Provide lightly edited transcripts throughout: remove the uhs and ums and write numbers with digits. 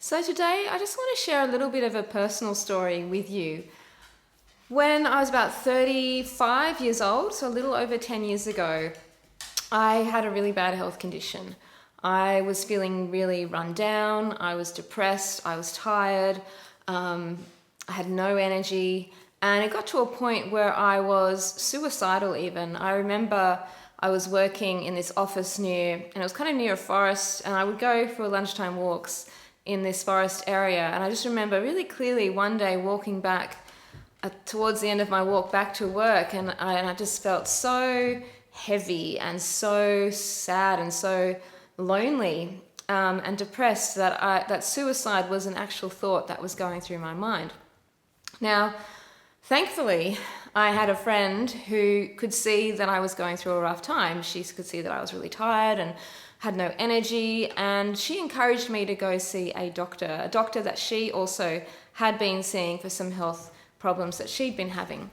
So today I just want to share a little bit of a personal story with you. When I was about 35 years old, so a little over 10 years ago, I had a really bad health condition. I was feeling really run down, I was depressed, I was tired, I had no energy, and it got to a point where I was suicidal even. I remember I was working in this office and it was kind of near a forest, and I would go for lunchtime walks in this forest area. And I just remember really clearly one day walking back towards the end of my walk back to work, and I just felt so heavy and so sad and so lonely and depressed that suicide was an actual thought that was going through my mind. Now, thankfully, I had a friend who could see that I was going through a rough time. She could see that I was really tired and had no energy, and she encouraged me to go see a doctor that she also had been seeing for some health problems that she'd been having.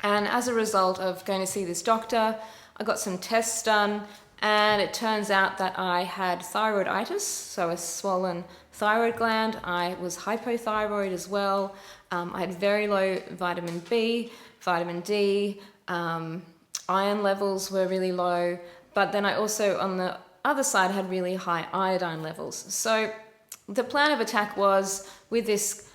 And as a result of going to see this doctor, I got some tests done, and it turns out that I had thyroiditis, so a swollen thyroid gland. I was hypothyroid as well. I had very low vitamin B, vitamin D, iron levels were really low, but then I also, on the other side, had really high iodine levels. So the plan of attack was, with this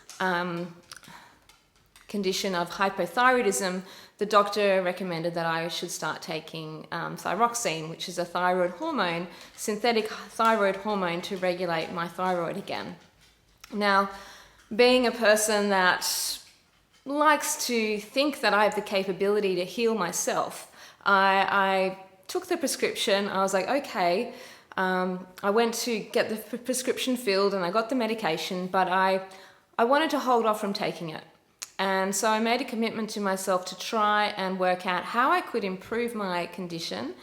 condition of hypothyroidism, the doctor recommended that I should start taking thyroxine, which is a thyroid hormone, synthetic thyroid hormone, to regulate my thyroid again. Now, being a person that likes to think that I have the capability to heal myself, I took the prescription. I was like, okay, I went to get the prescription filled and I got the medication, but I wanted to hold off from taking it. And so I made a commitment to myself to try and work out how I could improve my condition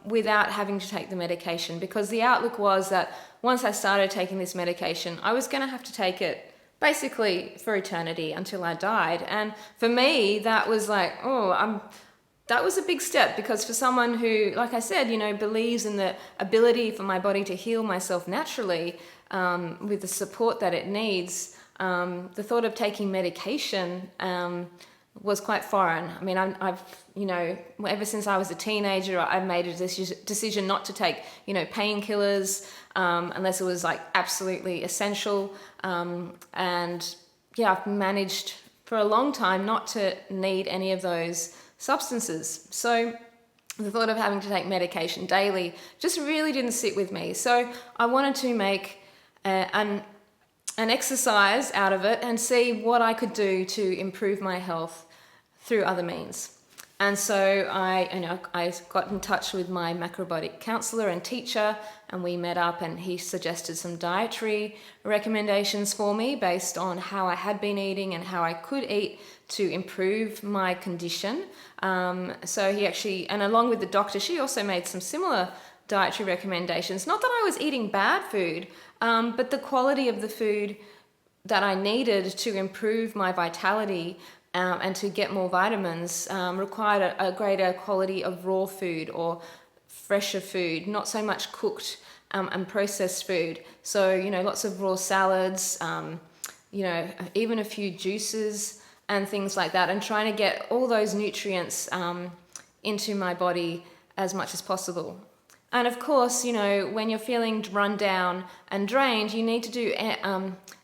without having to take the medication, because the outlook was that once I started taking this medication, I was going to have to take it basically for eternity until I died. And for me, that was like, that was a big step, because for someone who, like I said, believes in the ability for my body to heal myself naturally with the support that it needs, the thought of taking medication was quite foreign. I mean, I've ever since I was a teenager, I've made a decision not to take, painkillers unless it was like absolutely essential. And yeah, I've managed for a long time not to need any of those substances. So the thought of having to take medication daily just really didn't sit with me. So I wanted to make an exercise out of it and see what I could do to improve my health through other means. And so I got in touch with my macrobiotic counselor and teacher, and we met up, and he suggested some dietary recommendations for me based on how I had been eating and how I could eat to improve my condition. So he actually, and along with the doctor, she also made some similar dietary recommendations. Not that I was eating bad food, but the quality of the food that I needed to improve my vitality and to get more vitamins required a greater quality of raw food or fresher food, not so much cooked and processed food. So, lots of raw salads, even a few juices and things like that, and trying to get all those nutrients into my body as much as possible. And of course, when you're feeling run down and drained, you need to do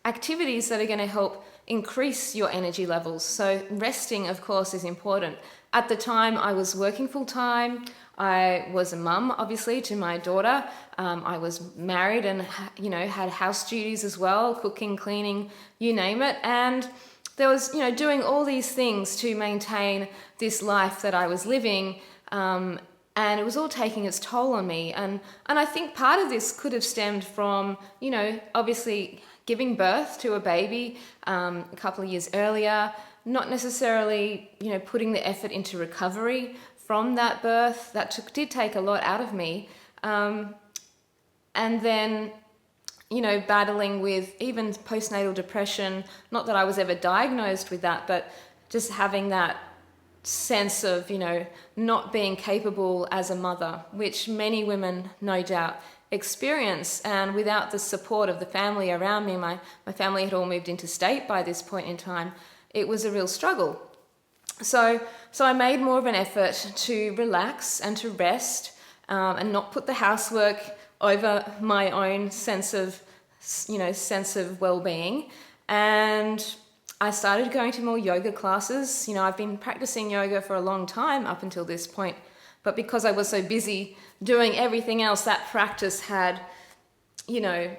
activities that are going to help increase your energy levels. So resting, of course, is important. At the time, I was working full time. I was a mum, obviously, to my daughter. I was married and, had house duties as well, cooking, cleaning, you name it. And there was, doing all these things to maintain this life that I was living. And it was all taking its toll on me. And I think part of this could have stemmed from, obviously giving birth to a baby a couple of years earlier, not necessarily, putting the effort into recovery from that birth. That did take a lot out of me. And then, battling with even postnatal depression, not that I was ever diagnosed with that, but just having that sense of, not being capable as a mother, which many women no doubt experience, and without the support of the family around me, my family had all moved interstate by this point in time, it was a real struggle. So I made more of an effort to relax and to rest, and not put the housework over my own sense of well-being. And I started going to more yoga classes. I've been practicing yoga for a long time up until this point, but because I was so busy doing everything else, that practice had,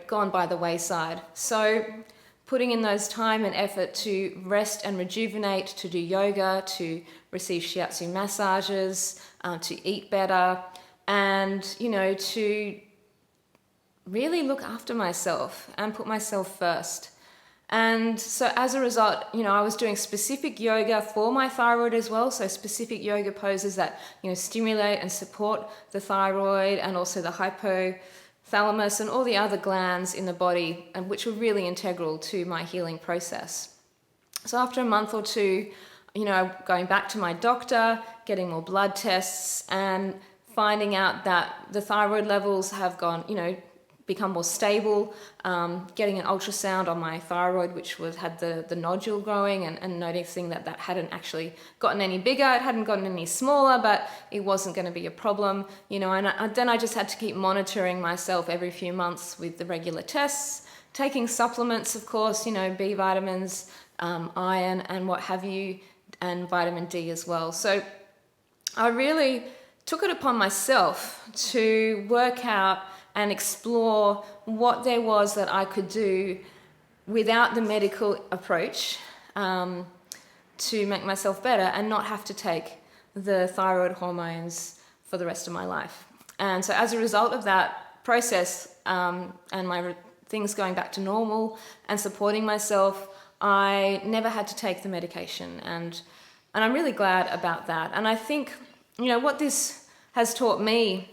gone by the wayside. So putting in those time and effort to rest and rejuvenate, to do yoga, to receive shiatsu massages, to eat better, and, to really look after myself and put myself first. And so as a result, I was doing specific yoga for my thyroid as well. So specific yoga poses that, stimulate and support the thyroid, and also the hypothalamus and all the other glands in the body, and which were really integral to my healing process. So after a month or two, going back to my doctor, getting more blood tests, and finding out that the thyroid levels have gone, become more stable, getting an ultrasound on my thyroid, which had the nodule growing, and noticing that hadn't actually gotten any bigger, it hadn't gotten any smaller, but it wasn't going to be a problem, and then I just had to keep monitoring myself every few months with the regular tests, taking supplements, of course, B vitamins, iron, and what have you, and vitamin D as well. So I really took it upon myself to work out and explore what there was that I could do without the medical approach, to make myself better and not have to take the thyroid hormones for the rest of my life. And so as a result of that process, and my things going back to normal and supporting myself, I never had to take the medication. And I'm really glad about that. And I think, what this has taught me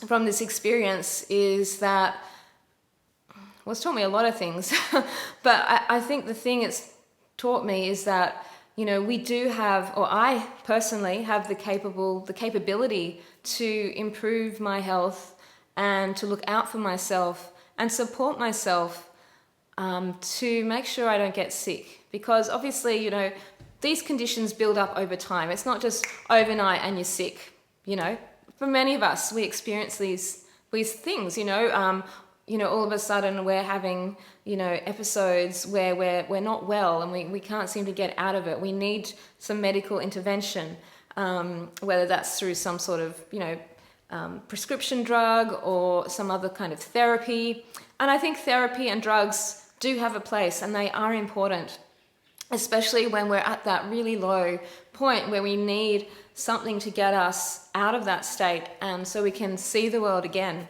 from this experience is that, well, it's taught me a lot of things, but I think the thing it's taught me is that, we do have, or I personally have the capability to improve my health and to look out for myself and support myself, to make sure I don't get sick. Because obviously, these conditions build up over time. It's not just overnight and you're sick, For many of us, we experience these things, all of a sudden we're having, episodes where we're not well and we can't seem to get out of it. We need some medical intervention, whether that's through some sort of, prescription drug or some other kind of therapy. And I think therapy and drugs do have a place, and they are important, especially when we're at that really low point where we need something to get us out of that state, and so we can see the world again.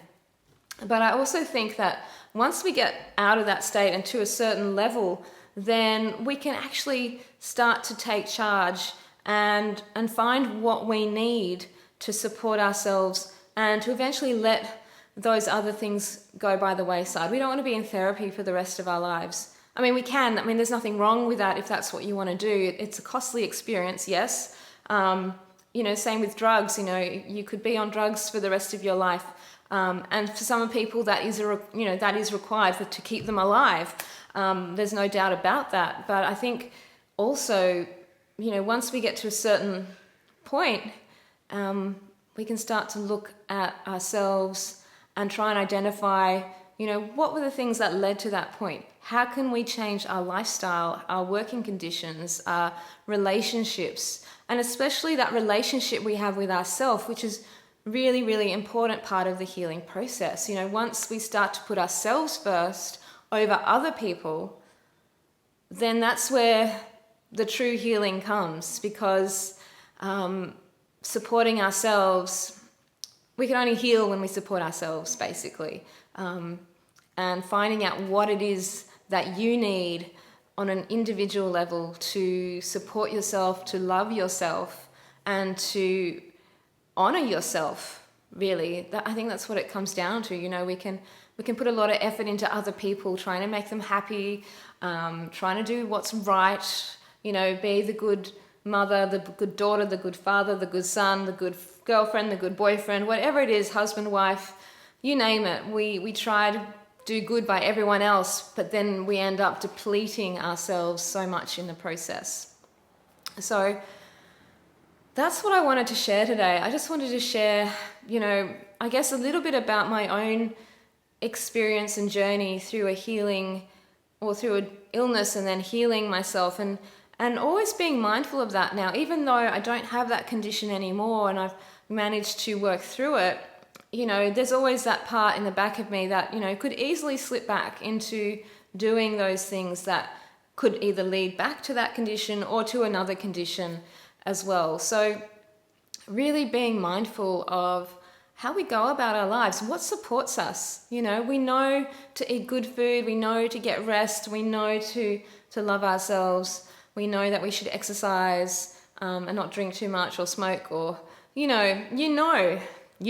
But I also think that once we get out of that state and to a certain level, then we can actually start to take charge and find what we need to support ourselves and to eventually let those other things go by the wayside. We don't want to be in therapy for the rest of our lives. I mean, we can. I mean, there's nothing wrong with that if that's what you want to do. It's a costly experience, yes. Same with drugs. You could be on drugs for the rest of your life. And for some people, that is required to keep them alive. There's no doubt about that. But I think also, once we get to a certain point, we can start to look at ourselves and try and identify, what were the things that led to that point? How can we change our lifestyle, our working conditions, our relationships, and especially that relationship we have with ourselves, which is really, really important part of the healing process. Once we start to put ourselves first over other people, then that's where the true healing comes, because supporting ourselves, we can only heal when we support ourselves, basically. And finding out what it is that you need on an individual level to support yourself, to love yourself, and to honor yourself, really. I think that's what it comes down to. We can put a lot of effort into other people, trying to make them happy, trying to do what's right, be the good mother, the good daughter, the good father, the good son, the good girlfriend, the good boyfriend, whatever it is, husband, wife, you name it. We try to do good by everyone else, but then we end up depleting ourselves so much in the process. So that's what I wanted to share today. I just wanted to share, I guess a little bit about my own experience and journey through a healing or through an illness and then healing myself, and always being mindful of that now. Even though I don't have that condition anymore and I've managed to work through it, there's always that part in the back of me that, could easily slip back into doing those things that could either lead back to that condition or to another condition as well. So really being mindful of how we go about our lives, what supports us. We know to eat good food, we know to get rest, we know to love ourselves, we know that we should exercise and not drink too much or smoke, or you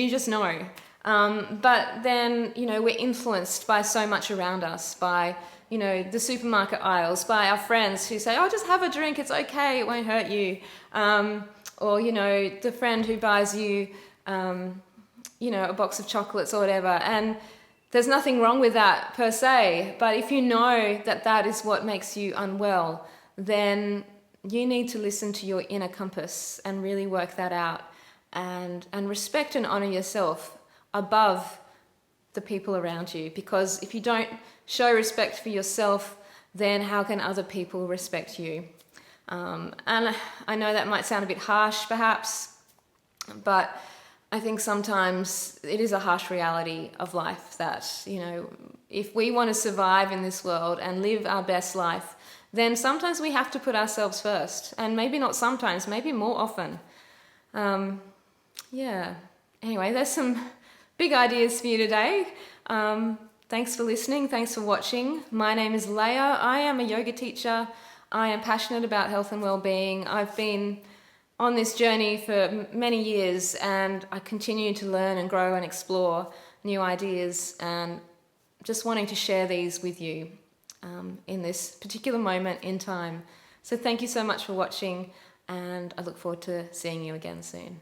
just know. But then, we're influenced by so much around us, by, the supermarket aisles, by our friends who say, oh, just have a drink, it's okay, it won't hurt you. Or, the friend who buys you, a box of chocolates or whatever. And there's nothing wrong with that per se. But if you know that that is what makes you unwell, then you need to listen to your inner compass and really work that out. And respect and honor yourself above the people around you. Because if you don't show respect for yourself, then how can other people respect you? And I know that might sound a bit harsh perhaps, but I think sometimes it is a harsh reality of life that, if we want to survive in this world and live our best life, then sometimes we have to put ourselves first. And maybe not sometimes, maybe more often. Anyway, there's some big ideas for you today. Thanks for listening. Thanks for watching. My name is Leah. I am a yoga teacher. I am passionate about health and well-being. I've been on this journey for many years, and I continue to learn and grow and explore new ideas, and just wanting to share these with you in this particular moment in time. So thank you so much for watching, and I look forward to seeing you again soon.